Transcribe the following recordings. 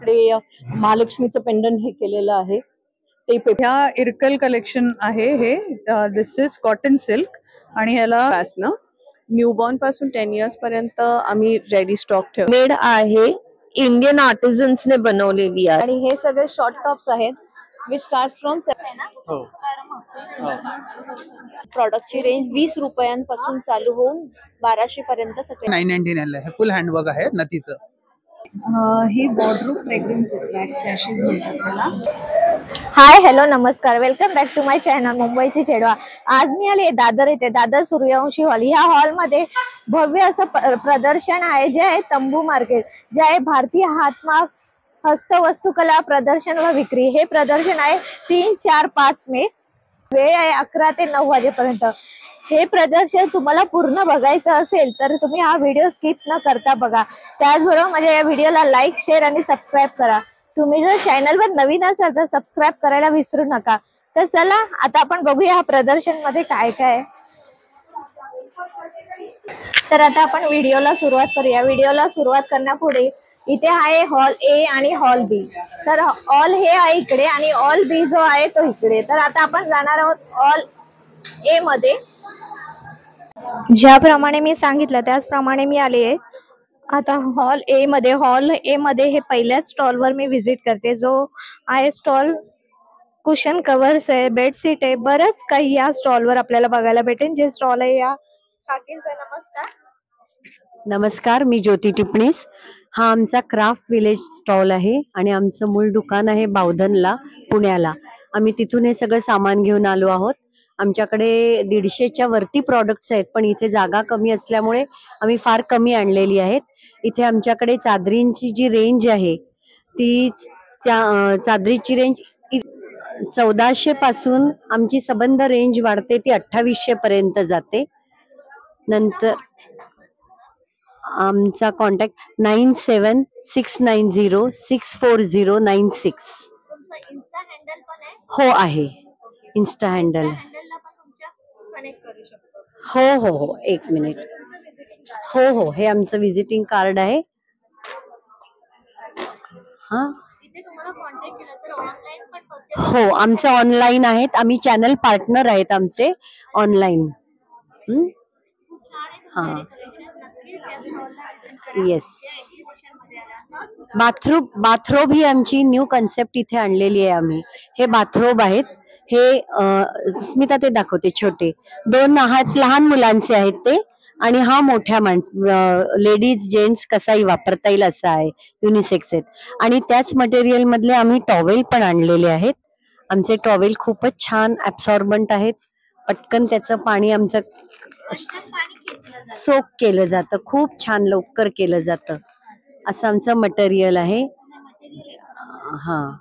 इकडे महालक्ष्मीचं पेंडंट हे केलेलं आहे ते ह्या इरकल कलेक्शन आहे हे. दिस इज कॉटन सिल्क आणि ह्याला ना न्यूबॉर्न पासून 10 इयर्स पर्यंत आम्ही रेडी स्टॉक ठेवतो. मेड आहे, इंडियन आर्टिझन्स ने बनवलेली आहे आणि हे सगळे शॉर्ट टॉप्स आहेत विच स्टार्ट फ्रॉम प्रॉडक्टची रेंज 20 रुपयांपासून चालू होऊन 1200 पर्यंत सगळे 999 आहे. फुल हँडवर्क आहे नथीचं. हे वॉर्डरोब फ्रेग्रन्स वॅक्स सॅशेस मिळतात त्याला. हाय हॅलो नमस्कार, welcome back to my channel मुंबईची चेडवा. आज मी आले दादर येथे, दादर सूर्यवंशी हॉल. ह्या हॉल मध्ये भव्य असं प्रदर्शन आहे जे आहे तंबू मार्केट, जे आहे भारतीय हातमाग हस्तवस्तुकला प्रदर्शन व विक्री. हे प्रदर्शन आहे 3, 4, 5 मे. वेळ आहे 11 ते 9 वाजेपर्यंत. हे प्रदर्शन तुम्हाला पूर्ण बघायचं असेल तर तुम्ही हा व्हिडिओ स्किप न करता बघा. त्याचबरोबर माझ्या या व्हिडिओला लाईक, शेअर आणि सबस्क्राईब करा. तुम्ही जर चॅनलवर नवीन असाल तर सबस्क्राईब करायला विसरू नका. तर चला आता आपण बघूया हा प्रदर्शन मध्ये काय काय. तर आता आपण व्हिडिओला सुरुवात करूया. व्हिडिओला सुरुवात करण्यापुढे इथे आहे हॉल ए आणि हॉल बी. तर हॉल हे आहे इकडे आणि हॉल बी जो आहे तो इकडे. तर आता आपण जाणार आहोत हॉल ए मध्ये. ज्याप्रमाणे मी सांगितलं त्याचप्रमाणे मी आले आहे आता हॉल ए मध्ये. हॉल ए मध्ये हे पहिल्याच स्टॉलवर मी व्हिजिट करते, जो आहे स्टॉल कुशन कव्हर्स आहे, बेडशीट आहे, बरंच काही या स्टॉलवर आपल्याला बघायला भेटेल. जे स्टॉल आहे या काकींचा. नमस्कार. नमस्कार, मी ज्योती टिपणीस. हा आमचा क्राफ्ट विलेज स्टॉल आहे आणि आमचं मूळ दुकान आहे बावधनला, पुण्याला. आम्ही तिथून हे सगळं सामान घेऊन आलो आहोत. आमच्याकडे 150च्या वरती प्रॉडक्ट्स आहेत, पण इथे जागा कमी असल्यामुळे आम्ही फार कमी आणलेली आहेत. इथे आमच्याकडे चादरींची जी रेंज आहे ती चादरीची रेंज 1400 पासून आमची सबंध रेंज वाढते ती 2800 पर्यंत जाते. नंतर आमचा कॉन्टॅक्ट 9769064096. हो आहे इन्स्टा हँडल. हो हो हो, 1 मिनिट. हो हो, हे आमचं विजिटिंग कार्ड आहे. हा हो, आमचं ऑनलाईन आहेत. आम्ही चॅनल पार्टनर आहेत आमचे ऑनलाईन. हा येस. बाथरोब ही आमची न्यू कन्सेप्ट इथे आणलेली आहे आम्ही. हे बाथरोब आहेत. हे स्मिता ते दाखवते. छोटे 2 आहात, लहान मुलांचे आहेत ते, आणि हा मोठ्या लेडीज जेंट्स कसाही वापरता येईल असा आहे. युनिसेक्स आहेत. आणि त्याच मटेरियल मधले आम्ही टॉवेल पण आणलेले आहेत. आमचे टॉवेल खूपच छान ऍब्सॉर्बंट आहेत. पटकन त्याचं पाणी आमचं सोक केलं जातं, खूप छान लवकर केलं जातं असं आमचं मटेरियल आहे. हा,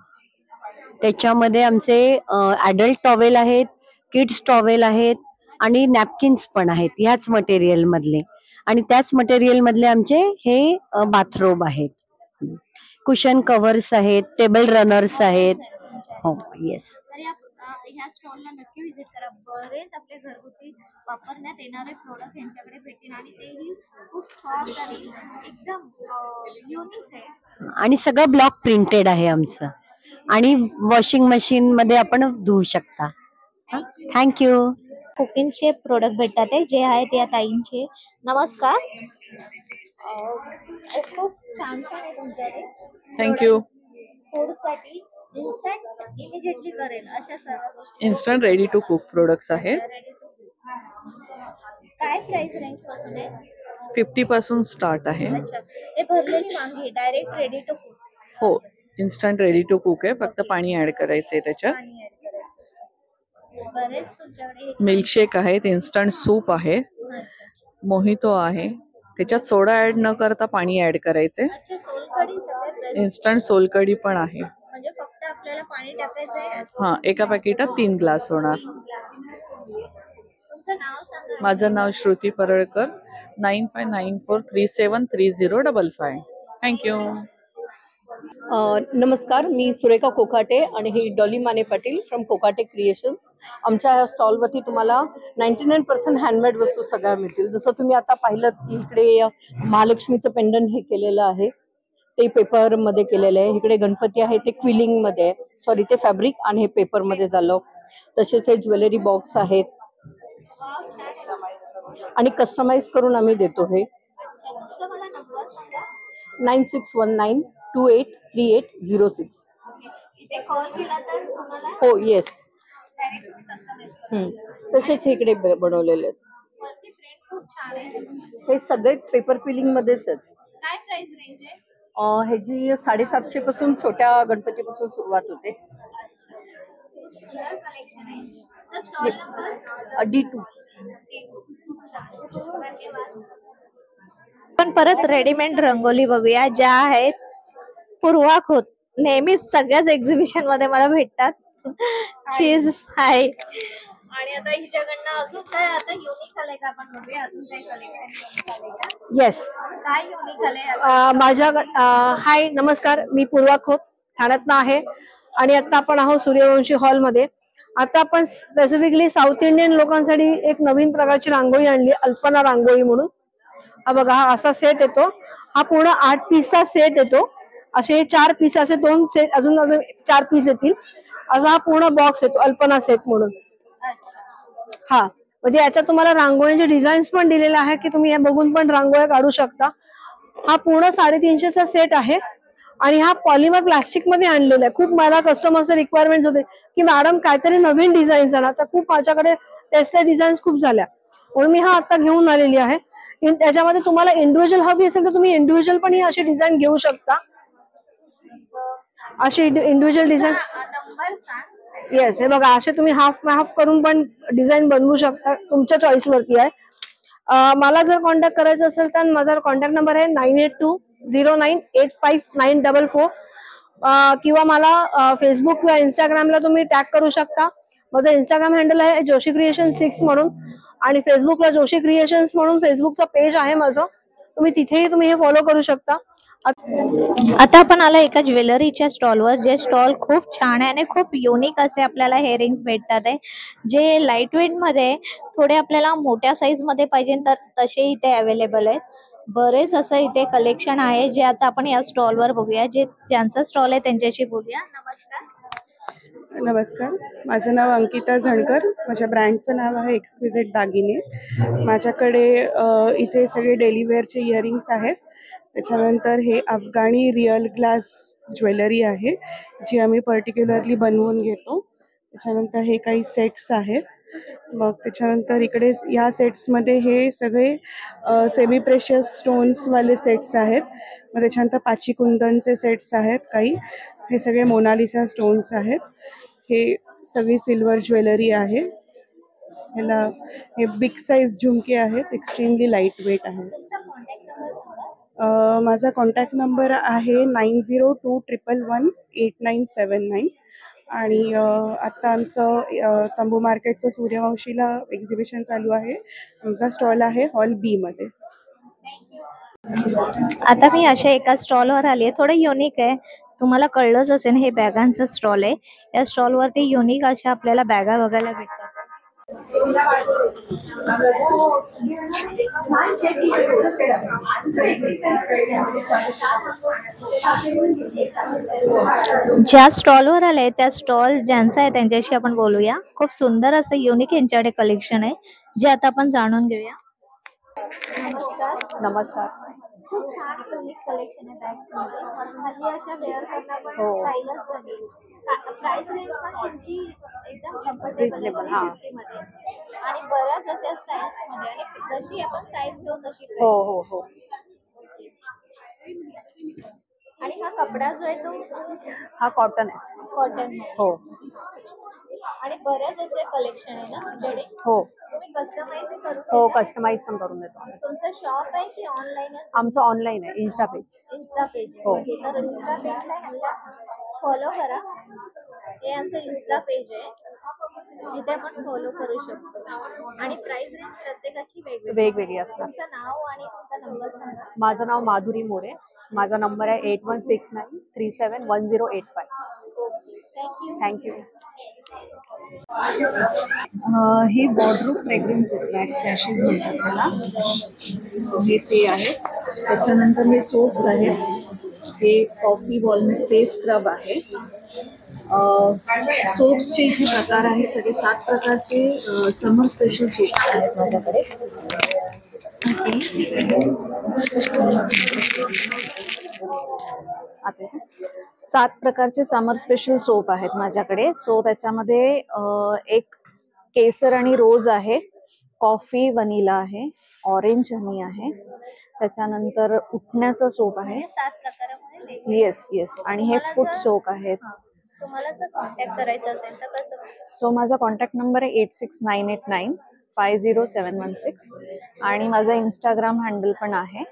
त्याच्यामध्ये आमचे ऍडल्ट टॉवेल आहेत, किड्स टॉवेल आहेत आणि नॅपकिन्स पण आहेत ह्याच मटेरियल मधले. आणि त्याच मटेरियल मधले आमचे हे बाथरोब आहेत. कुशन कव्हर्स आहेत, टेबल रनर्स आहेत. हो येस. ह्या स्टॉलला नक्की व्हिजिट करा. बरेच आपले घरगुती वापरण्यात येणारे प्रोडक्ट यांच्याकडे भेटतील आणि तेही खूप सॉफ्ट आणि एकदम युनिक आहे. आणि सगळं ब्लॉक प्रिंटेड आहे आमचं. आणि वॉशिंग मशीन मध्ये आपण धुवू शकता. थँक्यू. कुकिंगचे प्रोडक्ट भेटतात आहे, जे आहेत या ताईंचे. नमस्कार. खूप छान छान आहे तुमच्याकडे. थँक्यू. फूड साठी इन्स्टंट इमिजिएटली करेल अशा सर्व गोष्टी. Instant ready to cook products आहेत. काय प्राइस रेंज पासून आहे? 50 पासून स्टार्ट आहे. अच्छा, हे भरलेली वांगी डायरेक्ट रेडी टू कुक. हो, इन्स्टंट रेडी टू कुक आहे. फक्त पाणी ऍड करायचंय त्याच्यात. बरेच तुमच्याकडे मिल्कशेक आहेत, इन्स्टंट सूप आहे, मोहितो आहे. त्याच्यात सोडा ऍड न करता पाणी ऍड करायचे. अच्छा, सोलकढी सगळ्यात बेस्ट. इन्स्टंट सोलकढी पण आहे. म्हणजे फक्त आपल्याला पाणी टाकायचंय. हा, एका पॅकेटात 3 ग्लास होणार. तुमचं नाव सांगा. माझं नाव श्रुती परळकर. 9594373055. थँक्यू. नमस्कार, मी सुरेखा कोकाटे आणि ही डॉली माने पाटील फ्रॉम कोकाटे क्रिएशन्स. आमच्या ह्या स्टॉलवरती तुम्हाला 99% हँडमेड वस्तू सगळ्या मिळतील. जसं तुम्ही आता पाहिलं इकडे महालक्ष्मीचं पेंडंट हे केलेलं आहे ते पेपर मध्ये केलेलं आहे. इकडे गणपती आहे ते क्विलिंग मध्ये आहे, सॉरी ते फॅब्रिक आणि हे पेपर मध्ये झालं. तसेच हे ज्वेलरी बॉक्स आहेत आणि कस्टमाइज करून आम्ही देतो. हे 9619283806. हो येस. तसेच हे इकडे बनवलेले आहेत. हे सगळे पेपर फिलिंग मध्येच आहेत. ह्याची 750 पासून छोट्या गणपती पासून सुरुवात होते. D2. पण परत रेडीमेड रंगोली बघूया ज्या आहेत पूर्वा खोत. नेहमीच सगळ्याच एक्झिबिशन मध्ये मला भेटतात. चीज आहे आणि आता हिच्याकडनं अजून काय आता युनिक आलंय का आपण बघूया. अजून काय कलेक्शन आलंय का? येस. काय युनिक आलंय माझ्या हाय नमस्कार, मी पूर्वा खोत ठाण्यातनं आहे आणि आता आपण आहोत सूर्यवंशी हॉलमध्ये. आता आपण स्पेसिफिकली साऊथ इंडियन लोकांसाठी एक नवीन प्रकारची रांगोळी आणली, अल्पना रांगोळी म्हणून. हा बघा, हा असा सेट येतो. हा पूर्ण 8 पीसचा सेट येतो. असे 4 पीस, असे 2 सेट, अजून 4 पीस येतील. असा हा पूर्ण बॉक्स येतो अल्पना सेट म्हणून. हा म्हणजे याच्यात तुम्हाला रांगोळीचे डिझाईन्स पण दिलेले आहे की तुम्ही हे बघून पण रांगोळ्या काढू शकता. हा पूर्ण 350चा सेट आहे आणि हा पॉलिमर प्लास्टिक मध्ये आणलेला आहे. खूप मला कस्टमरचे रिक्वायरमेंट होते की मॅडम काहीतरी नवीन डिझाईन्स आणा, तर खूप माझ्याकडे टेस्टेड डिझाईन्स खूप झाल्या म्हणून मी हा आता घेऊन आलेली आहे. त्याच्यामध्ये तुम्हाला इंडिव्हिज्युअल हवी असेल तर तुम्ही इंडिव्हिज्युअल पण ही अशी डिझाईन घेऊ शकता. अशी इंडिव्हिज्युअल डिझाईन. येस, हे बघा, असे तुम्ही हाफ करून पण डिझाईन बनवू शकता, तुमच्या चॉईस वरती आहे. मला जर कॉन्टॅक्ट करायचं असेल तर माझा कॉन्टॅक्ट नंबर आहे 9820985944. किंवा मला फेसबुक किंवा इंस्टाग्रामला तुम्ही टॅग करू शकता. माझं इंस्टाग्राम हँडल आहे जोशी क्रिएशन 6 म्हणून आणि फेसबुकला जोशी क्रिएशन्स म्हणून फेसबुकचं पेज आहे माझं. तुम्ही तिथेही तुम्ही हे फॉलो करू शकता. आता आपण आला एका ज्वेलरीच्या स्टॉलवर. जे स्टॉल खूप छान आहे आणि खूप युनिक असे आपल्याला हेअरिंग्स भेटतात आहे, जे लाईट वेट मध्ये थोडे आपल्याला मोठ्या साईज मध्ये पाहिजे तर तसे इथे अवेलेबल आहेत. बरेच असं इथे कलेक्शन आहे जे आता आपण या स्टॉलवर बघूया. ज्यांचा स्टॉल आहे त्यांच्याशी बोलूया. नमस्कार. नमस्कार, माझं नाव अंकिता झणकर. माझ्या ब्रँडचं नाव आहे एक्सक्विजिट दागिने. माझ्याकडे इथे सगळे डेली वेअरचे इयरिंग्स आहेत. त्याच्यानंतर हे अफगाणी रिअल ग्लास ज्वेलरी आहे जी आम्ही पर्टिक्युलरली बनवून घेतो. त्याच्यानंतर हे काही सेट्स आहेत. मग त्याच्यानंतर इकडे या सेट्समध्ये हे सगळे सेमी प्रेशियस स्टोन्सवाले सेट्स आहेत. मग त्याच्यानंतर पाची कुंदनचे सेट्स आहेत काही. हे सगळे मोनालिसा स्टोन्स आहेत. हे सगळी सिल्वर ज्वेलरी आहे. ह्याला हे बिग साईज झुमके आहेत, एक्स्ट्रीमली लाईट वेट आहे. माझा कॉन्टॅक्ट नंबर आहे 9021118979 आणि आता आमचं तंबू मार्केटचं सूर्यवंशीला एक्झिबिशन चालू आहे. आमचा स्टॉल आहे हॉल बी मध्ये. आता मी अशा एका स्टॉलवर आली आहे, थोडं युनिक आहे. तुम्हाला कळलंच असेल हे बॅगांचं स्टॉल आहे. या स्टॉलवरती युनिक अशा आपल्याला बॅगा बघायला भेटतात. ज्या स्टॉलवर आले त्या स्टॉल ज्यांचा आहे त्यांच्याशी आपण बोलूया. खूप सुंदर असं युनिक यांच्याकडे कलेक्शन आहे जे आता आपण जाणून घेऊया. नमस्कार. खूप छान युनिक कलेक्शन आहे बॅग्समध्ये. हल्ली अशा वेअर करणं पण स्टाईलच झाली. प्राइस रेंज पण तुमची एकदम कम्फर्टेबल आहे आणि बऱ्याच अशा स्टाईल्स मध्ये आणि जशी आपण साईज घेऊ तशी. हो हो हो. आणि हा कपडा जो आहे तो हा कॉटन आहे. कॉटन हो. आणि बऱ्याच असे कलेक्शन आहे ना तुमच्याकडे. हो. तुम्ही कस्टमाइज करू. हो, कस्टमाइज पण करून देतो. तुमचं शॉप आहे की ऑनलाईन आहे? आमचं ऑनलाईन आहे, इन्स्टा पेज. Insta page. हो. तर इन्स्टा पेजला फॉलो करा. हे आमचं इन्स्टा पेज आहे जिथे आपण फॉलो करू शकतो. आणि प्राइस रेंज प्रत्येकाची वेगवेगळी असतात. तुमचं नाव आणि तुमचा नंबर सांगा. माझं नाव माधुरी मोरे. माझा नंबर आहे 8169371085. थँक्यू. हे वॉर्डरोब फ्रेग्रन्स आहेत, वॅक्स सॅशेस म्हणतात त्याला. सो हे ते आहेत. त्याच्यानंतर हे सोप्स आहेत हे कॉफी वॉलनट फेस स्क्रब आहे. सोप्सचे इथे प्रकार आहेत, सगळे 7 प्रकारचे समर स्पेशल सोप्स आहेत माझ्याकडे. आता 7 प्रकारचे समर स्पेशल सोप आहेत माझ्याकडे. सो त्याच्यामध्ये एक केसर आणि रोज आहे, कॉफी वनिला आहे, ऑरेंज हनी आहे, त्याच्यानंतर उठण्याचा सोप आहे. 7 प्रकारामध्ये येस येस. आणि हे फूट सोप आहेत. तुम्हाला जर कॉन्टॅक्ट करायचं असेल तर कसं? सो माझा कॉन्टॅक्ट नंबर आहे 8698950716 आणि माझा इंस्टाग्राम हँडल पण आहे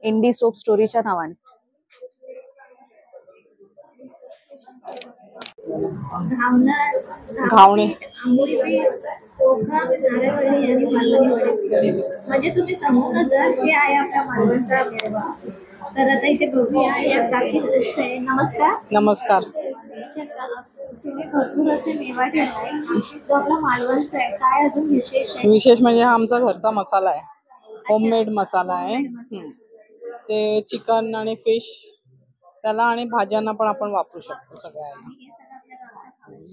इंडी सोप स्टोरीच्या नावाने. घावणे म्हणजे तुम्ही समोर जर हे आहे आपल्या मालवणचा मेवा. तर आता इथे बघूया या काकी दिसतंय. नमस्कार. नमस्कार. तुम्ही भरपूर असे मेवा ठेवलाय जो आपला मालवणचा आहे. काय अजून विशेष आहे? विशेष म्हणजे हा आमचा घरचा मसाला आहे, होममेड मसाला आहे. ते चिकन आणि फिश त्याला आणि भाज्यांना पण आपण वापरू शकतो सगळ्या.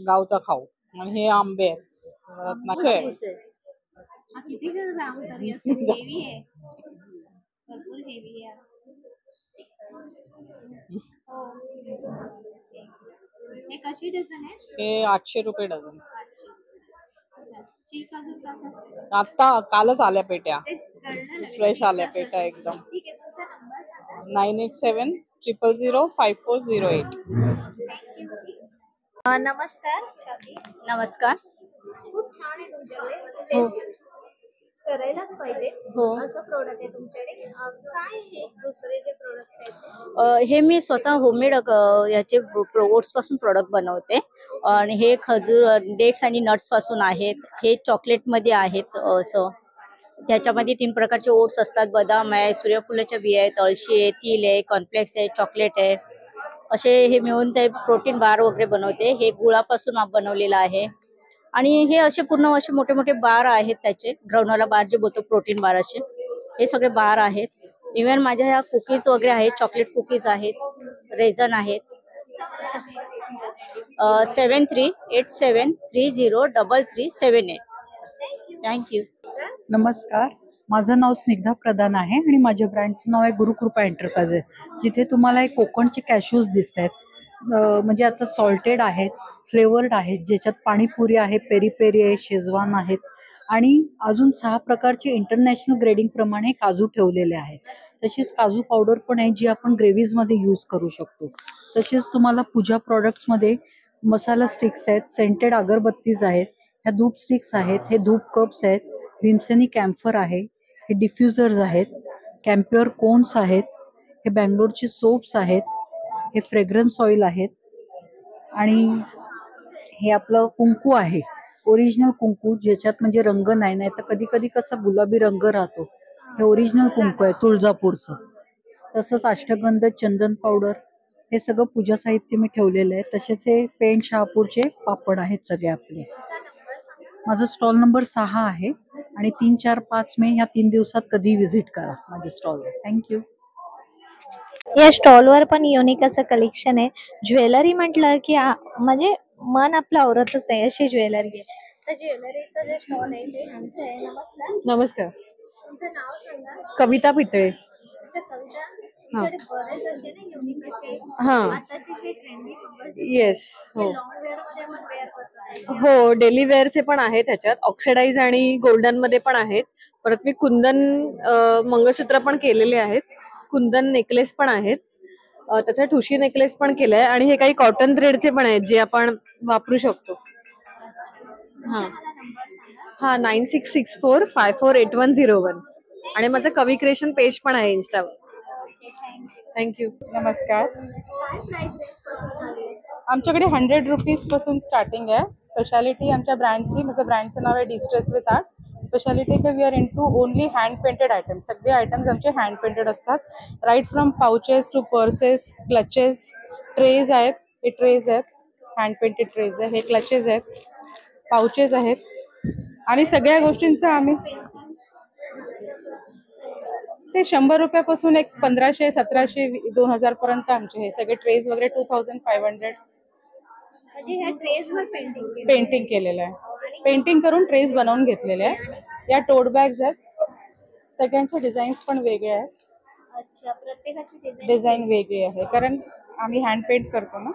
गावचा खाऊ. आणि हे आंबे आहेत. किती ग्राम तरी असं हेवी आहे, भरपूर हेवी आहे. हो. हे कशी डझन आहे? हे 800 रुपये डझन. चीक अजून कसं असतं? आता कालच आल्या पेट्या, तेच कळलं ना. फ्रेश आल्या पेट्या एकदम. ठीक आहे, तुमचा नंबर सांगा. 9870005408. नमस्कार. नमस्कार. खूप छान आहे तुमच्याकडे. टेस्ट करायलाच पाहिजे. असं प्रोडक्ट आहे तुमच्याकडे. काय हे दुसरे जे प्रोडक्ट्स आहेत? हे मी स्वतः होममेड याचे ओट्स पासून प्रोडक्ट बनवते. आणि हे खजूर डेट्स आणि नट्स पासून आहेत. हे चॉकलेट मध्ये आहेत. असं त्याच्यामध्ये 3 प्रकारचे ओट्स असतात. बदाम आहे, सूर्यफुलाच्या बिया आहेत, अळशी आहे, तिल आहे, कॉर्नफ्लेक्स आहे, चॉकलेट आहे. असे हे मिळून ते प्रोटीन बार वगैरे बनवते. हे गुळापासून बनवलेलं आहे. आणि हे असे पूर्ण असे मोठे मोठे बार आहेत. त्याचे ग्राउंडवाला बार जे बोलतो प्रोटीन बार, असे हे सगळे बार आहेत. इव्हन माझ्या ह्या कुकीज वगैरे आहेत, चॉकलेट कुकीज आहेत, रेझन आहेत. 7387303378. थँक्यू. नमस्कार, माझं नाव स्निग्धा प्रधान आहे आणि माझ्या ब्रँडचं नाव आहे गुरुकृपा एंटरप्राइजेस. जिथे तुम्हाला एक कोकणचे कॅशूज दिसत आहेत. म्हणजे आता सॉल्टेड आहेत, फ्लेवर्ड आहेत, ज्याच्यात पाणीपुरी आहे, पेरी पेरी आहे, शेजवान आहेत आणि अजून 6 प्रकारचे इंटरनॅशनल ग्रेडिंग प्रमाणे काजू ठेवलेले आहेत. तसेच काजू पावडर पण आहे जी आपण ग्रेव्हीजमध्ये यूज करू शकतो. तसेच तुम्हाला पूजा प्रॉडक्ट्समध्ये मसाला स्टिक्स आहेत, सेंटेड अगरबत्तीज आहेत, ह्या धूप स्टिक्स आहेत, हे धूप कप्स आहेत, भीमसेनी कॅम्फर आहे, हे डिफ्युजर्स आहेत, कॅम्प्युअर कोन्स आहेत, हे बँगलोरचे सोप्स आहेत, हे फ्रेग्रन्स ऑइल आहेत आणि हे आपलं कुंकू आहे, ओरिजिनल कुंकू ज्याच्यात म्हणजे रंग नाही, नाही तर कधी कधी कसा गुलाबी रंग राहतो. हे ओरिजिनल कुंकू आहे तुळजापूरचं. तसंच अष्टगंध, चंदन पावडर, हे सगळं पूजा साहित्य मी ठेवलेलं आहे. तसेच हे पेंट शहापूरचे पापड आहेत सगळे आपले. माझं स्टॉल नंबर 6 आहे आणि 3, 4, 5 मे ह्या 3 दिवसात कधी व्हिजिट करा माझ्या स्टॉलवर. थँक्यू. या स्टॉलवर पण युनिक असं कलेक्शन आहे. ज्वेलरी म्हटलं की म्हणजे मन आपलं आवरतच नाही अशी ज्वेलरी आहे. तर ज्वेलरीचं जे स्टॉल आहे ते आमचं आहे. नमस्कार. नमस्कार. तुमचं नाव सांगा. कविता पितळे. अच्छा, कविता. तुमच्याकडे बरेच असे ना युनिक असे हा. आताचे जे ट्रेंडी येस. हो लॉंग वेअर मध्ये आपण वेअर करतो. हो, डेली वेअरचे पण आहेत ह्याच्यात. ऑक्सिडाइज आणि गोल्डन मध्ये पण आहेत. परत मी कुंदन मंगळसूत्र पण केलेले आहेत. कुंदन नेकलेस पण आहेत. त्याचा ठुशी नेकलेस पण केलाय आणि हे काही कॉटन थ्रेडचे पण आहेत जे आपण वापरू शकतो. हा 9664548101 आणि माझं कवी क्रिएशन पेज पण आहे इंस्टावर. थँक्यू. नमस्कार. आमच्याकडे 100 रुपीज पासून स्टार्टिंग आहे. स्पेशालिटी आमच्या ब्रँडची, माझं ब्रँडचं नाव आहे डिस्ट्रेस विथ आर्ट. स्पेशालिटी की we are into only hand painted items. सगळे आयटम्स आमचे हँड पेंटेड असतात. Right from pouches to purses, clutches, trays आहेत. हे ट्रेज आहेत, हँड पेंटेड ट्रेज आहे. हे क्लचेस आहेत, पाउचेस आहेत आणि सगळ्या गोष्टींचं आम्ही ते 100 रुपयापासून एक 1500, 1700, 2000 पर्यंत आमचे हे सगळे ट्रेज वगैरे 2500 पेंटिंग केलेलं आहे. पेंटिंग करून ट्रेज बनवून घेतलेले आहे. या टोट बॅग्स आहेत. सगळ्यांचे डिझाईन्स पण वेगळे आहेत. अच्छा, प्रत्येकाची डिझाईन वेगळी आहे कारण आम्ही हँड पेंट करतो ना.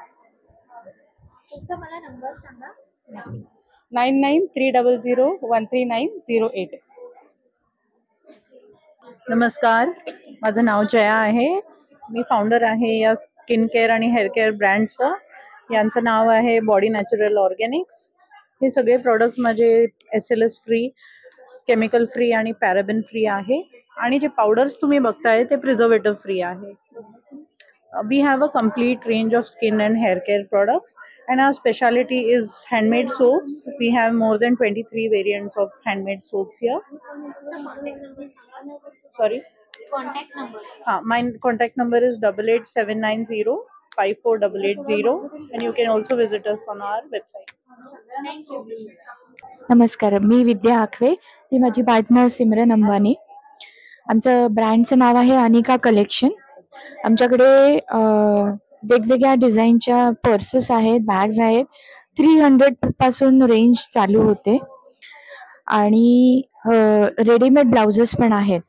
तुमचा मला नंबर सांगा. 9930013908. नमस्कार, माझं नाव जया आहे. मी फाउंडर आहे या स्किन केअर आणि हेअर केअर ब्रँडचं. यांचं नाव आहे बॉडी नॅचरल ऑर्गॅनिक्स. हे सगळे प्रोडक्ट्स माझे SLS फ्री, केमिकल फ्री आणि पॅराबेन फ्री आहे. आणि जे पावडर्स तुम्ही बघताय ते प्रिझर्वेटिव्ह फ्री आहे. We have a complete range of skin and hair care products, and our specialty is handmade soaps. We have more than 23 variants of handmade soaps here. Sorry? Contact number. My contact number is 8879054880, and you can also visit us on our website. नमस्कार, मी विद्या आखवे. ती माझी partner Simran Ambani. आमचं ब्रँडचं नाव आहे Anika collection. आमच्याकडे वेगवेगळ्या डिझाईनच्या पर्सेस आहेत, बॅग्स आहेत. 300 पासून रेंज चालू होते आणि रेडीमेड ब्लाउजेस पण आहेत.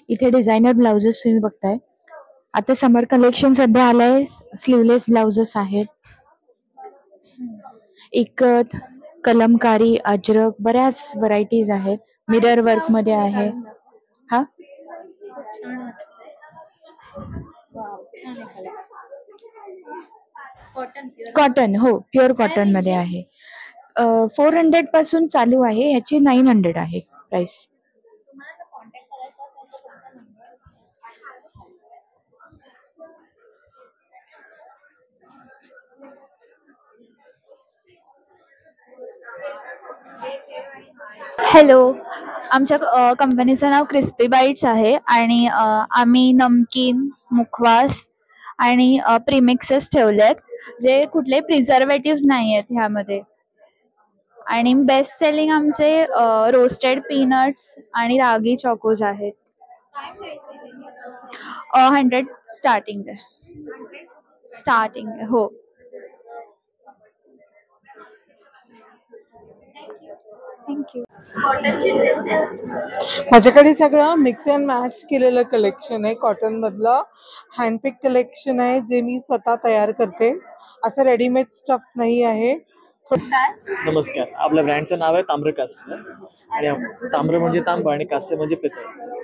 इथे डिझायनर ब्लाउजेस तुम्ही बघताय. आता समर कलेक्शन सध्या आलंय. स्लीवलेस ब्लाउजेस आहेत. इकत, कलमकारी, अजरक, बऱ्याच व्हरायटीज आहेत. मिरर वर्क मध्ये आहे. हा कॉटन, हो, प्युअर कॉटन मध्ये आहे. 400 पासून चालू आहे. ह्याची 900 आहे प्राइस. हॅलो, आमच्या कंपनीचं नाव क्रिस्पी बाईट्स आहे आणि आम्ही नमकीन, मुखवास आणि प्रीमिक्सेस ठेवलेत जे कुठले प्रिझर्वेटिव्ह नाही आहेत ह्यामध्ये. आणि बेस्ट सेलिंग आमचे रोस्टेड पीनट्स आणि रागी चॉकोज आहेत. 100 स्टार्टिंग आहे. हो. थँक्यू. माझ्याकडे सगळं मिक्स अँड मॅच केलेलं कलेक्शन आहे. कॉटन मधलं हँडपिक कलेक्शन आहे जे मी स्वतः तयार करते. असं रेडीमेड स्टफ नाही आहे. नमस्कार, आपल्या ब्रँडचं नाव आहे ताम्रकास्य. आणि ताम्र म्हणजे तांब आणि कास्य म्हणजे पितळ.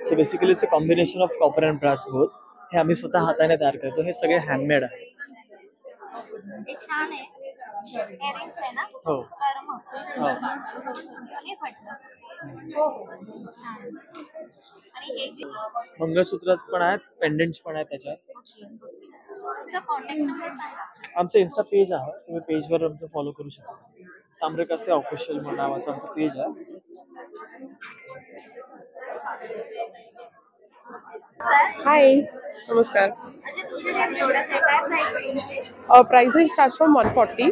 So basically it's a combination of copper and brass both. हे आम्ही स्वतः हाताने तयार करतो. हे सगळे हँडमेड आहे. छान आहे. इयरिंग्स आहे ना? हो. हो. आणि हे जे मंगळसूत्र पण आहेत, पेंडंट्स पण आहेत त्याच्यात. कॉन्टॅक्ट नंबर सांगा. आमचं इन्स्टा पेज आहे. तुम्ही पेजवर आमचं फॉलो करू शकता. ताम्रकास्य ऑफिशियल नावाचं आमचं पेज आहे. हाय, नमस्कार. प्राइसेस स्टार्ट फ्रॉम 140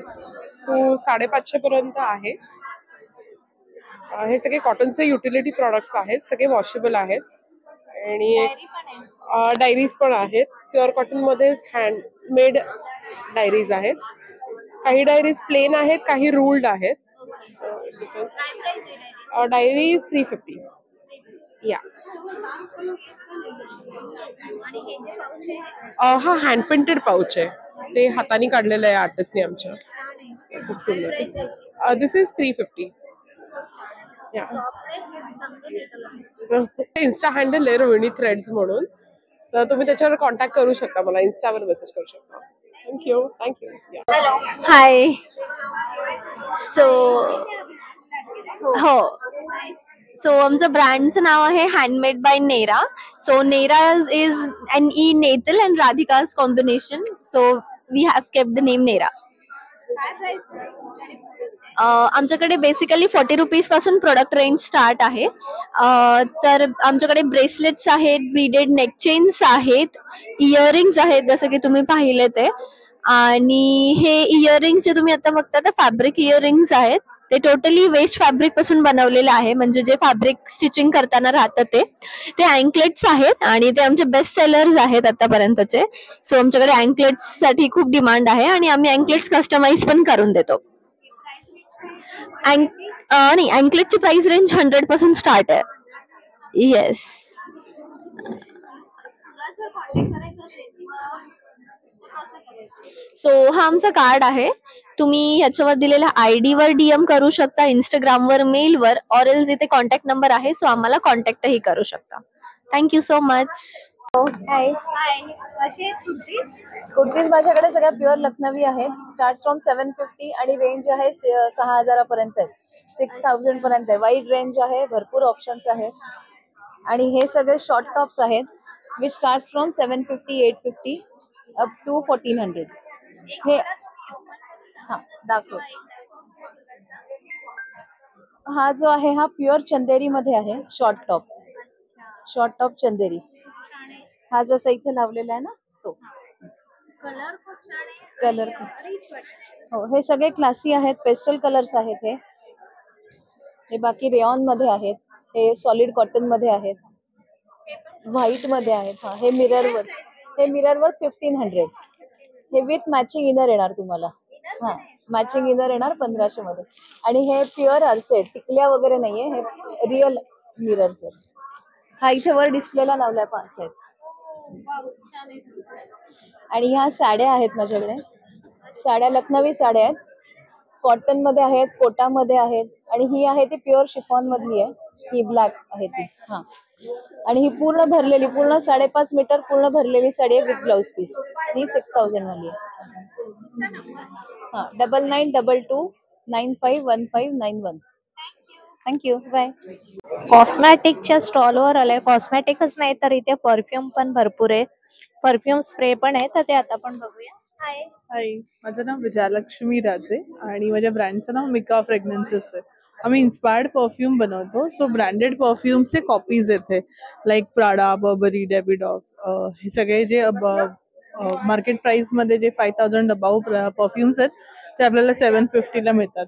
टू 550 पर्यंत आहे. हे सगळे कॉटनचे युटिलिटी प्रॉडक्ट्स आहेत. सगळे वॉशेबल आहेत आणि डायरीज पण आहेत. प्युअर कॉटन मध्येच हँडमेड डायरीज आहेत. काही डायरीज प्लेन आहेत, काही रूल्ड आहेत. डायरीज 350. या हा हँड पेंटेड पाऊच आहे. ते हाताने काढलेलं आहे आर्टिस्टने आमच्या. खूप सुंदर. दिस इज 350. इन्स्टा हँडल आहे रोहिणी थ्रेड्स म्हणून. तर तुम्ही त्याच्यावर कॉन्टॅक्ट करू शकता. मला इन्स्टावर मेसेज करू शकता. थँक्यू. हाय. सो आमचं ब्रँडचं नाव आहे handmade by Nera. So Nera is N E Netal and Radhika's combination. So we have kept the name Nera. आमच्याकडे बेसिकली 40 रुपीज पासून प्रोडक्ट रेंज स्टार्ट आहे. तर आमच्याकडे ब्रेसलेट्स आहेत, ब्रीडेड नेक चेन्स आहेत, इयरिंग्स आहेत जसं की तुम्ही पाहिले ते. आणि हे इयरिंग्स जे तुम्ही आता बघता ते फॅब्रिक इयरिंग्स आहेत. ते टोटली वेस्ट फॅब्रिक पासून बनवलेलं आहे, म्हणजे जे फॅब्रिक स्टिचिंग करताना राहतं ते अँकलेट्स आहेत आणि ते आमचे बेस्ट सेलर्स आहेत आतापर्यंतचे. सो आमच्याकडे अँकलेट्स साठी खूप डिमांड आहे आणि आम्ही अँकलेट्स कस्टमाइज पण करून देतो. नाही, अँकलेटची प्राइस रेंज 100 पासून स्टार्ट आहे. येस. सो हा आमचा कार्ड आहे. तुम्ही याच्यावर दिलेल्या ID वर DM करू शकता, इंस्टाग्रामवर, मेलवर, ऑर एल्स इथे कॉन्टॅक्ट नंबर आहे, सो आम्हाला कॉन्टॅक्टही करू शकता. Thank you so much. Hi. Kurtis माझ्याकडे सगळ्या प्युअर लखनवी आहेत. स्टार्ट फ्रॉम 750 आणि रेंज आहे 6000 पर्यंत आहे, 6000 पर्यंत आहे. वाईड रेंज आहे, भरपूर ऑप्शन्स आहेत. आणि हे सगळे शॉर्ट टॉप्स आहेत which start from 750, 850 up to 1400. हे हा दाखव. हा जो आहे हा प्युअर चंदेरी मध्ये आहे. शॉर्ट टॉप चंदेरी. हा जसा इथे लावलेला आहे ना तो कलर. हो, हे सगळे क्लासी आहेत. पेस्टल कलर्स आहेत. हे बाकी रेऑन मध्ये आहेत. हे सॉलिड कॉटन मध्ये आहेत. व्हाईट मध्ये आहेत. हा, हे मिररवर 1500. हे विथ मॅचिंग इनर येणार तुम्हाला. हा, मॅचिंग इनर येणार 1500 मध्ये. आणि हे प्युअर आरसे, टिकल्या वगैरे नाहीये, हे रिअल मिरर्स आहेत. हा इथे वर डिस्प्लेला लावलाय 5 सेट. आणि ह्या साड्या आहेत माझ्याकडे. साड्या लखनवी साड्या आहेत. कॉटन मध्ये आहेत, कोटामध्ये आहेत. आणि ही आहे ती प्युअर शिफॉन मधली आहे. ही ब्लॅक आहे ती. हा, आणि ही पूर्ण भरलेली, पूर्ण 5.5 मीटर पूर्ण भरलेली साडी आहे विथ ब्लाउज पीस. ही 6000 वाली आहे. हा, 9922951591. Thank you, bye. कॉस्मॅटिकच्या स्टॉलवर आलंय. कॉस्मॅटिकच नाही तर इथे परफ्यूम पण भरपूर आहे. परफ्यूम स्प्रे पण आहे, तर ते आता आपण बघूया. हाय, माझं नाव विजयालक्ष्मी राजे आणि माझ्या ब्रँडचं नाव मिका फ्रेग्रन्सेस आहे. आम्ही इन्स्पायर्ड परफ्यूम बनवतो. सो ब्रँडेड परफ्यूमचे कॉपीज येते, लाईक प्राडा, बर्बरी, डेविडॉफ. हे सगळे जे मार्केट प्राइस मध्ये जे 5000 अबाव परफ्यूम्स आहेत ते आपल्याला 750 ला मिळतात.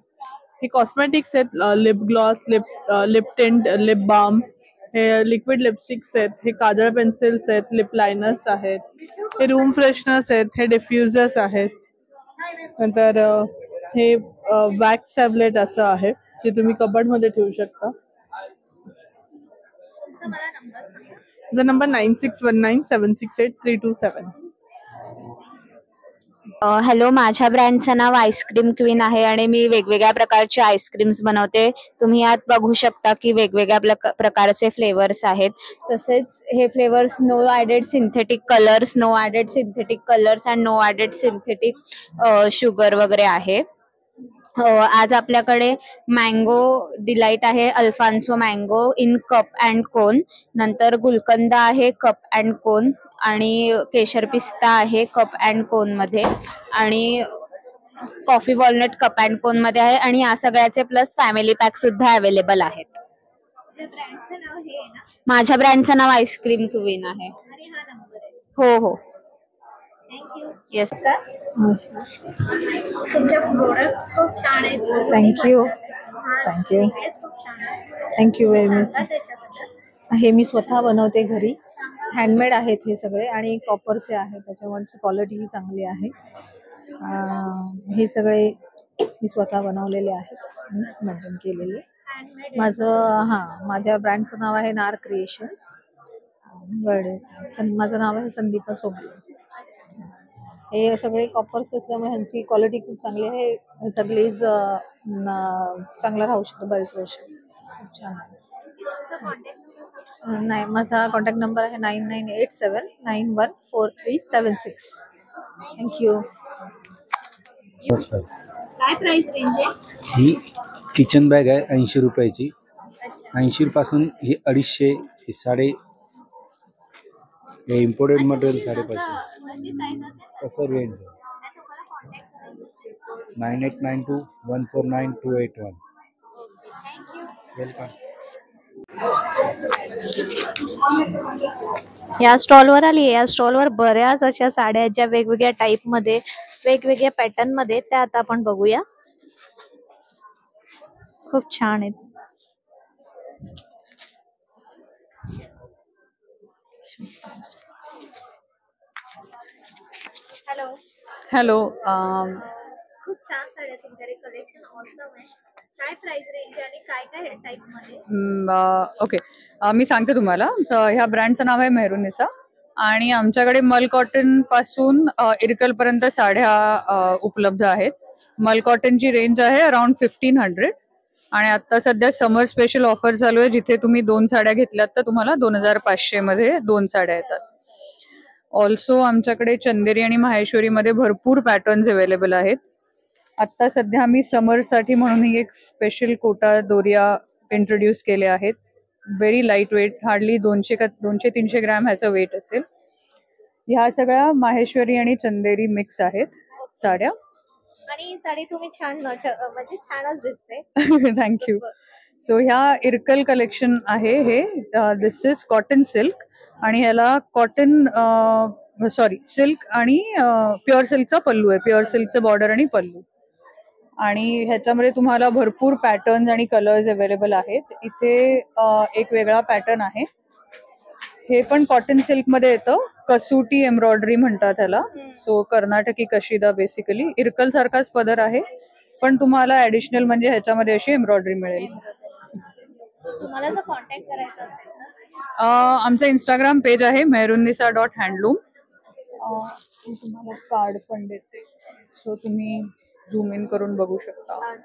हे कॉस्मॅटिक्स आहेत. Lip gloss, lip tint, lip balm, हे लिक्विड लिपस्टिक्स आहेत. हे काजळ पेन्सिल्स आहेत. लिप लायनर्स आहेत. हे रूम फ्रेशनर्स आहेत. हे डिफ्युजर्स आहेत. नंतर हे वॅक्स टॅबलेट असं आहे जे तुम्ही कबर्ड मध्ये ठेवू शकता. नंबर 9619768327. हॅलो, माझ्या ब्रँडचं नाव आईस्क्रीम क्वीन आहे आणि मी वेगवेगळ्या प्रकारचे आईस्क्रीम्स बनवते. तुम्ही यात बघू शकता की वेगवेगळ्या प्रकारचे फ्लेवर्स आहेत. तसेच हे flavours no added synthetic colours and no added synthetic sugar वगैरे आहे. आज आपल्याकडे मँगो डिलाइट आहे, Alphonso mango in cup and cone. नंतर गुलकंद आहे कप अँड कोन. आणि केशर पिस्ता आहे कप अँड कोन मध्ये. आणि कॉफी वॉलनट कप अँड कोन मध्ये आहे. आणि या सगळ्याचे प्लस फॅमिली पॅक सुद्धा अवेलेबल आहेत. माझ्या ब्रँडचं नाव आईस्क्रीम क्वीन आहे. हो हो, येस. तुमचे प्रोडक्ट खूप छान आहेत. Thank you very much. हे मी स्वतः बनवते घरी. हँडमेड आहेत हे सगळे आणि कॉपरचे आहेत, त्याच्यामुळे क्वालिटी ही चांगली आहे. हे सगळे मी स्वतः बनवलेले आहेत, मीच मेंटेन केलेले. माझ्या ब्रँडचं नाव आहे नार क्रिएशन्स. माझं नाव आहे संदीपा सोबत. हे सगळे कॉपर्स असल्यामुळे ह्यांची क्वालिटी खूप चांगली आहे. ह्याचा ग्लेज चांगला राहू शकतो बरेच वर्ष. खूप छान आहे. नाही, माझा कॉन्टॅक्ट नंबर आहे 9987914376. थँक्यू. नमस्कार. काय प्राइस रेंज आहे? ही किचन बॅग आहे 80 रुपयाची. 80 पासून ही 250. ही साडे हे इम्पोर्टेड मटेरियल 550. कसं रेंज आहे? 9892149281. वेलकम. या स्टॉलवर आली. या स्टॉलवर बऱ्याच अशा साड्या आहेत ज्या वेगवेगळ्या टाईप मध्ये, वेगवेगळ्या पॅटर्न मध्ये, त्या आता आपण बघूया. खूप छान आहेत. हॅलो. हॅलो. खूप छान साड्या तुमच्याकडे कलेक्शन ऑसम आहे. काय प्राइस रेंज आणि काय काय टाइप मध्ये? ओके. मी सांगते तुम्हाला. तर ह्या ब्रँडचं नाव आहे मेहरुनिसा आणि आमच्याकडे मल कॉटन पासून इरकल पर्यंत साड्या उपलब्ध आहेत. मल कॉटनची रेंज आहे अराउंड 1500 आणि आता सध्या समर स्पेशल ऑफर चालू आहे, जिथे तुम्ही 2 साड्या घेतल्यात तर तुम्हाला 2500 मध्ये 2 साड्या येतात. ऑल्सो आमच्याकडे चंदेरी आणि माहेश्वरी मध्ये भरपूर पॅटर्न्स अवेलेबल आहेत. आता सध्या आम्ही समर साठी म्हणून ही एक स्पेशल कोटा दोरिया इंट्रोड्यूस केले आहेत. Very light weight, hardly 200-300 gram ह्याचं वेट असेल. ह्या सगळ्या माहेश्वरी आणि चंदेरी मिक्स आहेत साड्या. आणि ही साडी तुम्ही छान म्हणजे छानच दिसते. थँक्यू. सो ह्या इरकल कलेक्शन आहे. हे दिस इज कॉटन सिल्क आणि ह्याला कॉटन सिल्क आणि प्युअर सिल्कचा पल्लू आहे. प्युअर सिल्कचं बॉर्डर आणि पल्लू. आणि ह्याच्यामध्ये तुम्हाला भरपूर पॅटर्न्स आणि कलर्स अवेलेबल आहेत. इथे एक वेगळा पॅटर्न आहे. हे पण कॉटन सिल्क मध्ये येतं. कसुटी एम्ब्रॉयडरी म्हणतात त्याला. सो कर्नाटकी कशिदा बेसिकली इरकल सारखाच पदर आहे, पण तुम्हाला ऍडिशनल म्हणजे ह्याच्यामध्ये अशी एम्ब्रॉयडरी मिळेल. तुम्हाला जर कॉन्टॅक्ट करायचा असेल तर आमचं इंस्टाग्राम पेज आहे mehrunisa.handloom. मी तुम्हाला कार्ड पण देते, सो तुम्ही झूम इन करून बघू शकता.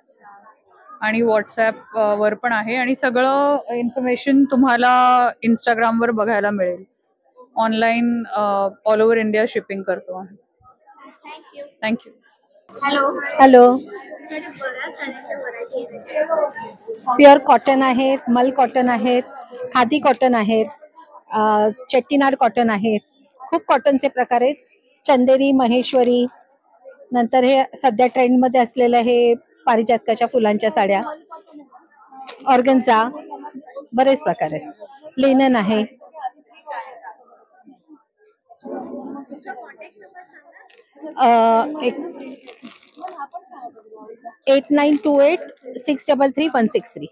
आणि व्हॉट्सॲप वर पण आहे आणि सगळं इन्फॉर्मेशन तुम्हाला इंस्टाग्रामवर बघायला मिळेल. Online all over India shipping करतो. थँक्यू. हॅलो. प्युअर कॉटन आहेत, मल कॉटन आहेत, खादी कॉटन आहेत, चेट्टीनाड कॉटन आहेत. खूप कॉटनचे प्रकार आहेत. चंदेरी, महेश्वरी, नंतर हे सध्या ट्रेंडमध्ये असलेलं हे पारिजातकाच्या फुलांच्या साड्या, ऑर्गन्झा, बरेच प्रकार आहेत. लिनन आहे. 8928633163.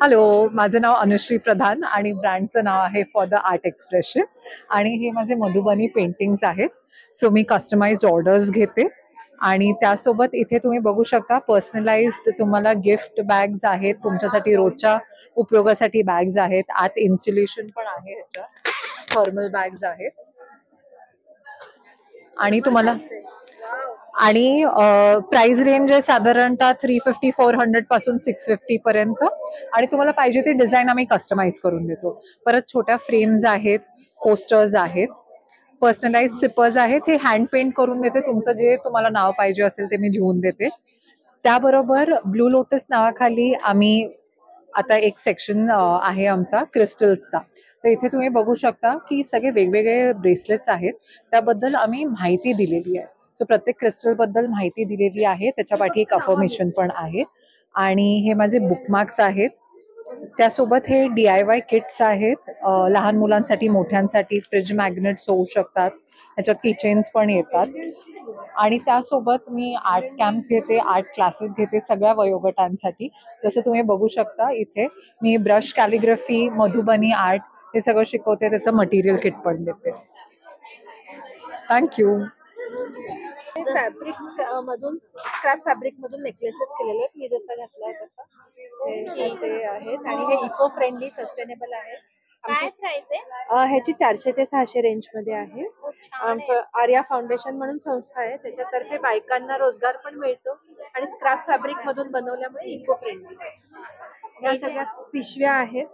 हॅलो. माझं नाव अनुश्री प्रधान आणि ब्रँडचं नाव आहे फॉर द आर्ट एक्सप्रेशन आणि हे माझे मधुबनी पेंटिंग्स आहेत. सो मी कस्टमाइज्ड ऑर्डर्स घेते आणि त्यासोबत इथे तुम्ही बघू शकता पर्सनलाइज्ड तुम्हाला गिफ्ट बॅग्स आहेत. तुमच्यासाठी रोजच्या उपयोगासाठी बॅग्स आहेत. आत इन्सुलेशन पण आहे. ह्याच्यात थर्मल बॅग्स आहेत आणि तुम्हाला आणि प्राइस रेंज आहे साधारणतः 350-400 पासून 650 पर्यंत आणि तुम्हाला पाहिजे ते डिझाईन आम्ही कस्टमाइज करून देतो. परत छोट्या फ्रेम्स आहेत, कोस्टर्स आहेत, पर्सनलाइज सिपर्स आहेत. हे हँड पेंट करून देते. तुमचं जे तुम्हाला नाव पाहिजे असेल ते मी लिहून देते. त्याबरोबर ब्लू लोटस नावाखाली आम्ही आता एक सेक्शन आहे आमचा क्रिस्टल्सचा. तर इथे तुम्ही बघू शकता की सगळे वेगवेगळे ब्रेसलेट्स आहेत. त्याबद्दल आम्ही माहिती दिलेली आहे. सो प्रत्येक क्रिस्टल बद्दल माहिती दिलेली आहे. त्याच्या पाठी एक अफर्मेशन पण आहे आणि हे माझे बुकमार्क्स आहेत. त्यासोबत हे DIY किट्स आहेत. लहान मुलांसाठी, मोठ्यांसाठी फ्रिज मॅग्नेट्स होऊ शकतात. ह्याच्यात किचेन्स पण येतात आणि त्यासोबत मी आर्ट कॅम्प्स घेते, आर्ट क्लासेस घेते सगळ्या वयोगटांसाठी. जसं तुम्ही बघू शकता इथे मी ब्रश कॅलिग्राफी, मधुबनी आर्ट हे सगळं शिकवते. त्याचं मटेरियल किट पण देते. थँक्यू. फॅब्रिक मधून, स्क्रॅप फॅब्रिक मधून नेकलेसेस केलेले आहेत. मी जसं घातलाय तसं हे असे आहेत आणि हे इको फ्रेंडली, सस्टेनेबल आहे. काय प्राइस आहे? ह्याची 400 ते 600 रेंज मध्ये आहे. आमचं आर्या फाउंडेशन म्हणून संस्था आहे, त्याच्यातर्फे बायकांना रोजगार पण मिळतो आणि स्क्रॅप फॅब्रिक मधून बनवल्यामुळे इको फ्रेंडली. ह्या सगळ्या पिशव्या आहेत.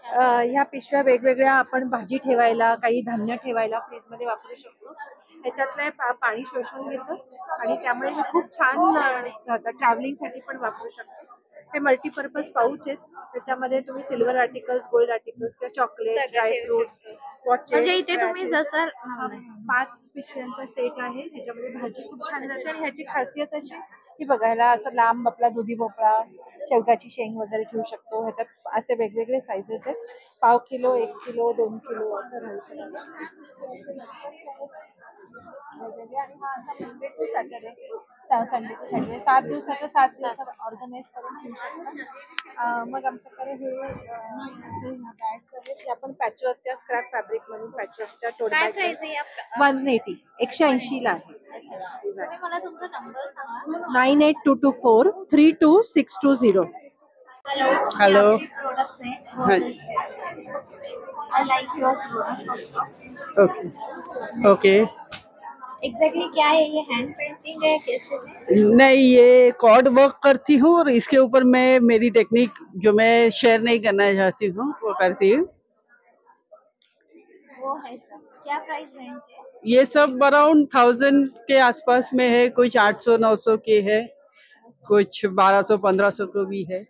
ह्या पिशव्या वेगवेगळ्या आपण भाजी ठेवायला, काही धान्य ठेवायला फ्रीजमध्ये वापरू शकतो. ह्याच्यातलं पाणी शोषून घेतं आणि त्यामुळे हे खूप छान राहतं. ट्रॅव्हलिंगसाठी पण वापरू शकतो. हे मल्टीपर्पज पाऊच आहेत. त्याच्यामध्ये तुम्ही सिल्वर आर्टिकल्स, गोल्ड आर्टिकल्स किंवा चॉकलेट, ड्रायफ्रुट्स, वॉचेस, म्हणजे इथे तुम्ही जसं 5 पिशव्यांचा सेट आहे. ह्याच्यामध्ये भाजी खूप छान राहते आणि ह्याची खासियत अशी की बघायला असं लांब आपला दुधी भोपळा, शेवगाची शेंग वगैरे ठेवू शकतो. ह्याच्यात असे वेगवेगळे साईजेस आहेत. 1/2 किलो, 1 किलो, 2 किलो असं राहू शकतं. आहे आणि हा असा Monday to Saturday Sunday to Saturday 7 दिवसाचं 7 दिवसात ऑर्गनाईज करून ठेवू शकता. मग आमच्याकडे हे बॅग्स आहेत ते आपण पॅचवर्कच्या स्क्रॅप फॅब्रिक म्हणून पॅचवर्कच्या टोट काय बॅग प्राइस आहे या 180 180 ला आहे. तुम्ही मला तुमचा नंबर सांगा. 98224 32620. Hello. प्रोडक्ट्स है हाँ I like your product. Okay okay exactly क्या है ये, हैंड पेंटिंग है कैसे है? नहीं, ये कॉर्ड वर्क करती हूँ और इसके ऊपर मैं मेरी टेक्निक जो मैं शेयर नहीं करना चाहती हूँ वो करती हूँ. वो है सब क्या प्राइस रेंज है? ये सब अराउंड 1000 के आसपास में है. कुछ 800-900 के है, कुछ 1200-1500 को भी है.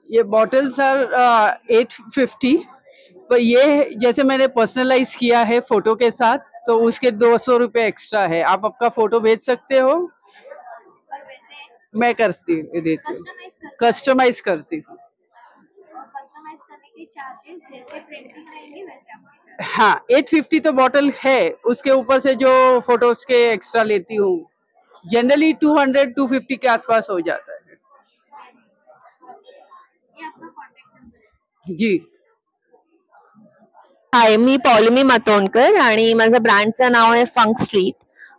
ये बॉटल्स आर 850, पर ये जैसे मैंने पर्सनलाइज किया है फोटो के साथ तो उसके 200 रुपये एक्स्ट्रा है. आप आपका फोटो भेज सकते हो, मैं करती देती हूँ, कस्टमाइज करती हूँ. कस्टमाइज करने के चार्जेस जैसे प्रिंटिंग रहेंगे वैसे आपको. हाँ, 850 तो बॉटल है, उसके ऊपर से जो फोटोज के एक्स्ट्रा लेती हूँ जनरली 200-250 के आसपास हो जाता है. जी. हाय, मी पौलमी मातोंडकर आणि माझं ब्रँडचं नाव आहे फंक स्ट्रीट.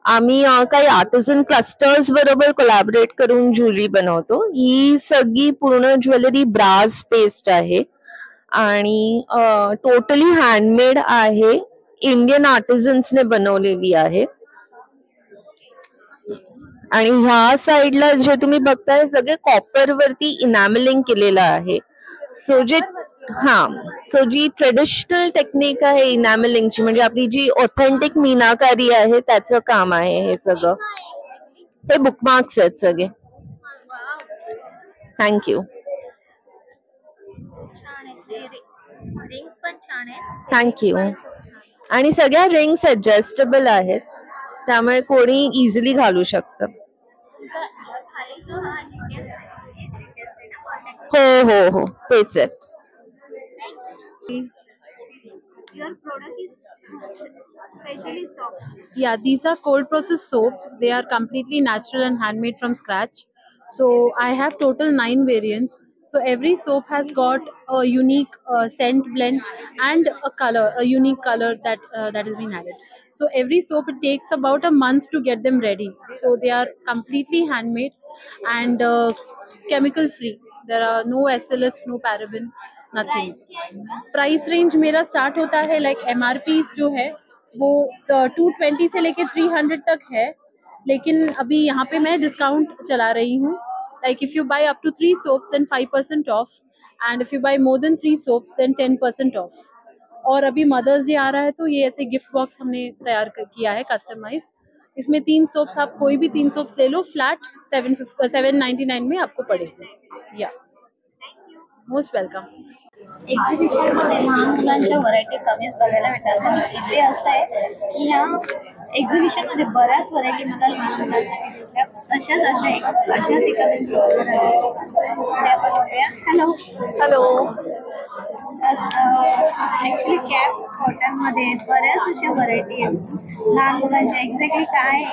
आम्ही काही आर्टिझन क्लस्टर्स बरोबर कोलॅबरेट करून ज्वेलरी बनवतो. ही सगळी पूर्ण ज्वेलरी ब्रास पेस्ट आहे आणि टोटली हँडमेड आहे, इंडियन आर्टिझन्सने बनवलेली आहे. आणि ह्या साइडला जे तुम्ही बघताय सगळे कॉपर वरती इनॅमलिंग केलेलं आहे. सो जी ट्रेडिशनल टेक्निक आहे इनॅमलिंगची, म्हणजे आपली जी ऑथेंटिक मीनाकारी आहे त्याचं काम आहे हे सगळं. हे बुकमार्क्स आहेत सगळे. थँक्यू. रिंग्स पण छान आहेत. थँक्यू. आणि सगळ्या रिंग्स ऍडजस्टेबल आहेत त्यामुळे कोणी इझिली घालू शकतं. खाली जो हा डिटेल्स आहे हो तेच आहेत. Your product is specially soft. Yeah, these are cold processed soaps. They are completely natural and handmade from scratch. So I have total 9 variants. So every soap has got a unique scent blend and a unique color that has been added. So every soap, it takes about a month to get them ready. So they are completely handmade and chemical free. There are no SLS, no paraben, nothing. Price range मेरा start होता है like MRP जो है वो 220 से लेके 300 तक है, लेकिन अभी यहाँ पे मैं डिस्काउंट चला रही हूँ. Like if you buy up to 3 soaps then 5% off, and if you buy more then 3 soaps then 10% off. और अभी मदर्स डे आ रहा है तो ये ऐसे गिफ्ट बॉक्स हमने तैयार किया है कस्टमाइज्ड. इसमें 3 सोप्स, आप कोई भी 3 सोप्स ले लो, फ्लैट 799 में आपको पड़ेगी. या मोस्ट वेलकम. एक्झिबिशन मध्ये लहान मुलांच्या व्हरायटी कमीच बघायला भेटतात, पण इथे असं आहे की ह्या एक्झिबिशन मध्ये बऱ्याच व्हरायटी मला लहान मुलांसाठी दिसल्या. अशाच एका स्टॉलवर हॅलो. ऍक्च्युली कॅप कॉटन मध्ये बऱ्याच अशा व्हरायटी आहेत लहान मुलांच्या. एक्झॅक्टली काय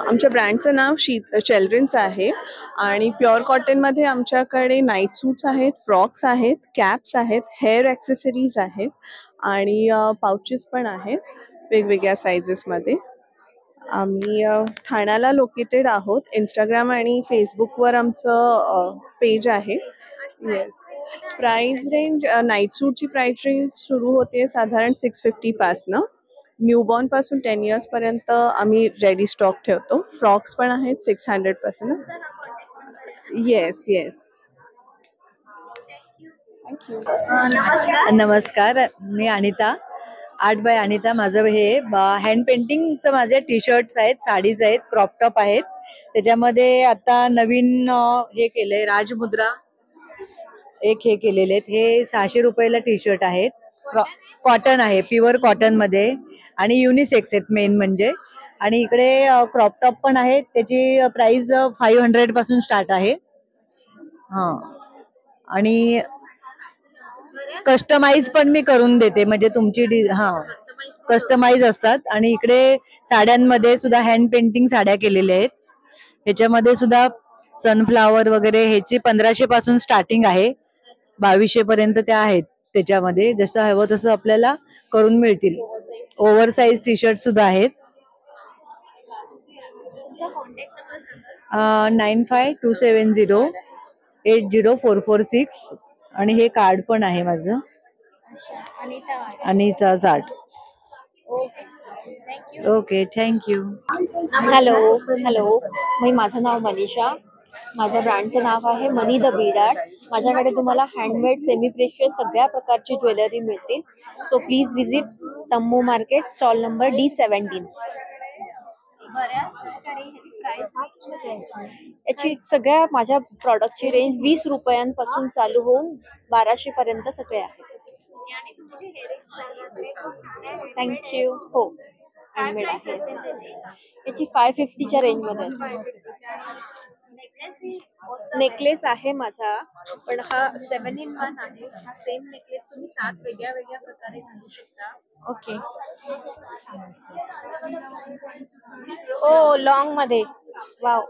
आमच्या ब्रँडचं नाव चिल्ड्रन्स आहे आणि प्युअर कॉटनमध्ये आमच्याकडे नाईट सूट्स आहेत, फ्रॉक्स आहेत, कॅप्स आहेत, हेअर ॲक्सेसरीज आहेत आणि पाउचेस पण आहेत वेगवेगळ्या सायझेसमध्ये. आम्ही ठाण्याला लोकेटेड आहोत. इंस्टाग्राम आणि फेसबुकवर आमचं पेज आहे. येस. प्राइस रेंज नाईट सूटची प्राइस रेंज सुरू होते साधारण 650 पासनं. न्यूबॉर्न पासून 10 इयर्स पर्यंत आम्ही रेडी स्टॉक ठेवतो. फ्रॉक्स पण आहेत 600 पासून. येस. थँक्यू. नमस्कार, मी अनिता, आर्ट बाय अनिता. माझं हे हँड पेंटिंगचं माझे टी शर्ट्स आहेत, साडीज आहेत, क्रॉप टॉप आहेत. त्याच्यामध्ये आता नवीन हे केलंय राजमुद्रा, एक हे केलेले आहेत. हे 600 रुपयाला टी शर्ट आहेत. कॉटन आहे, प्युअर कॉटन मध्ये आणि युनिसेक्स आहेत मेन म्हणजे. आणि इकडे क्रॉप टॉप पण आहेत, त्याची प्राइस 500 पासून स्टार्ट आहे. आणि कस्टमाइज पण मी करून देते, म्हणजे तुमची कस्टमाइज असतात. आणि इकडे साड्यांमध्ये सुद्धा हँड पेंटिंग साड्या केलेल्या आहेत. ह्याच्यामध्ये सुद्धा सनफ्लावर वगैरे ह्याची 1500 पासून स्टार्टिंग आहे, 2200 पर्यंत त्या आहेत. त्याच्यामध्ये जसं हवं तसं आपल्याला करून मिळतील. ओव्हरसाइज टी शर्ट सुद्धा आहेत. 9527080446 आणि हे कार्ड पण आहे माझं, Anita Jat. Okay, thank you. Hello, माझं नाव मनीषा. माझ्या ब्रँडचं नाव आहे मनी द बीड आर्ट. माझ्याकडे तुम्हाला हँडमेड सेमी प्रेशियस सगळ्या प्रकारची ज्वेलरी मिळते. सो प्लीज विजिट तंबू मार्केट, स्टॉल नंबर D17. याची सगळ्या माझ्या प्रॉडक्टची रेंज 20 रुपयांपासून चालू होऊन 1200 पर्यंत सगळे आहेत. थँक्यू. हो, हँडमेड आहे. याची 550च्या रेंज मध्ये असते. नेकलेस आहे माझा, पण हा 7-in-1 आहे. हा सेम नेकलेस तुम्ही 7 वेगळ्या वेगळ्या प्रकारे घालू शकता. ओके. ओ लॉंग मध्ये, वाव,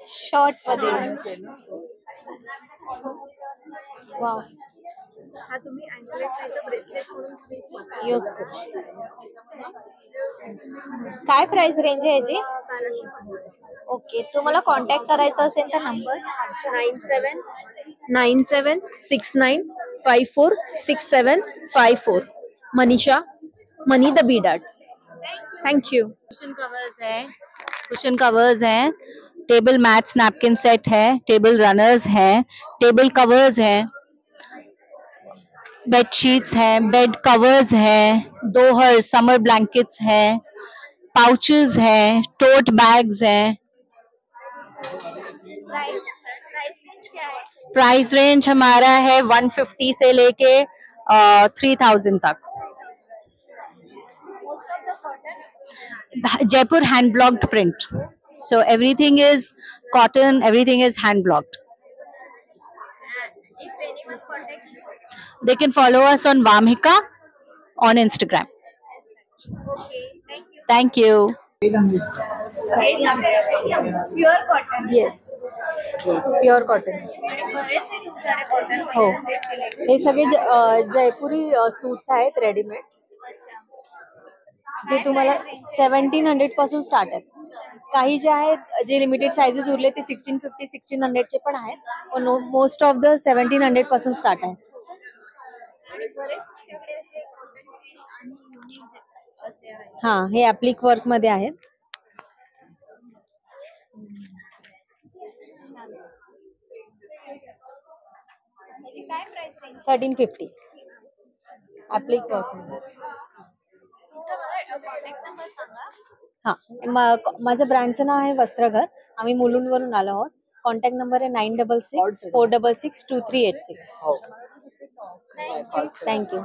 शॉर्ट मध्ये, वाव. हा तुम्ही अँकलेट ब्रेसलेट म्हणून यूज करू. काय प्राइस रेंज आहे याची? ओके, तुम्हाला कॉन्टॅक्ट करायचा असेल तर number 9797546754. Manisha, money the Beed art. Thank you. Cushion covers हैं, टेबल मैट्स, नैपकिन सेट है, टेबल रनर्स हैं, टेबल कवर्स हैं, बेड शीट्स हैं, बेड कवर्स हैं, दोहर समर ब्लैंकेट्स हैं, पाउचेस हैं, टोट बैग्स हैं. प्राइस रेंज हमारा है 150 से लेके 3000 तक. Jaipur hand blocked print, so everything is cotton, everything is hand blocked. They can follow us on Vamhika on Instagram. Thank you. Pure cotton. Yes, pure cotton. हो, हे सगळे जयपुरी suits आहेत readymade, जे तुम्हाला 1700 पासून स्टार्ट आहेत. काही जे आहेत, जे लिमिटेड साइजेस उरले ते 1650, 1600 चे पण आहेत, पण मोस्ट ऑफ द 1700 पासून स्टार्ट आहे. हा, हे ऍप्लिक वर्क मध्ये आहेत. $1350 ऍप्लिक वर्क. हा, माझ्या ब्रँडचं नाव आहे वस्त्रघर. आम्ही मुलुंडवरून आलो आहोत. कॉन्टॅक्ट नंबर आहे 9664662386. थँक्यू.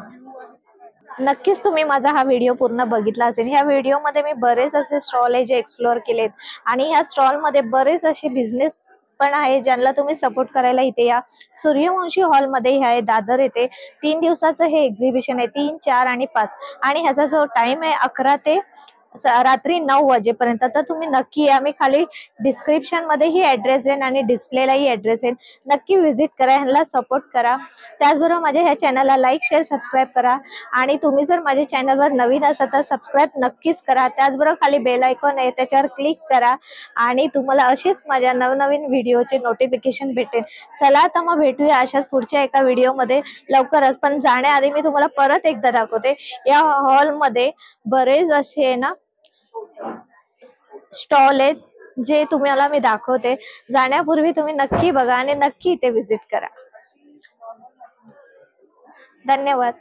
नक्कीच तुम्ही माझा हा व्हिडिओ पूर्ण बघितला असेल. ह्या व्हिडिओमध्ये मी बरेच असे स्टॉल आहे जे एक्सप्लोअर केलेत, आणि ह्या स्टॉलमध्ये बरेच असे बिझनेस पण आहे ज्यांना तुम्ही सपोर्ट करायला इथे या. सूर्यवंशी हॉलमध्ये हे आहे, दादर येथे 3 दिवसाचं हे एक्झिबिशन आहे, 3, 4 आणि 5. आणि ह्याचा जो टाइम आहे 11 ते रात्री 9 वाजेपर्यंत. तर तुम्ही नक्की या. मी खाली डिस्क्रिप्शन मध्ये ही ऍड्रेस देईन आणि डिस्प्लेलाही ऍड्रेस देईन. नक्की व्हिजिट करा, ह्यांना सपोर्ट करा. त्याचबरोबर माझ्या ह्या चॅनलला लाईक, शेअर, सबस्क्राईब करा. आणि तुम्ही जर माझ्या चॅनलवर नवीन असाल तर सबस्क्राईब नक्कीच करा. त्याचबरोबर खाली बेल आयकॉन आहे, त्याच्यावर क्लिक करा आणि तुम्हाला असेच माझ्या नवनवीन व्हिडिओचे नोटिफिकेशन भेटेल. चला आता मग भेटूया अशाच पुढच्या एका व्हिडिओमध्ये लवकरच. पण जाण्याआधी मी तुम्हाला परत एकदा दाखवते, या हॉलमध्ये बरेच असे ना स्टॉल आहेत जे तुम्हाला मी दाखवते. जाण्यापूर्वी तुम्ही नक्की बघा आणि नक्की इथे व्हिजिट करा. धन्यवाद.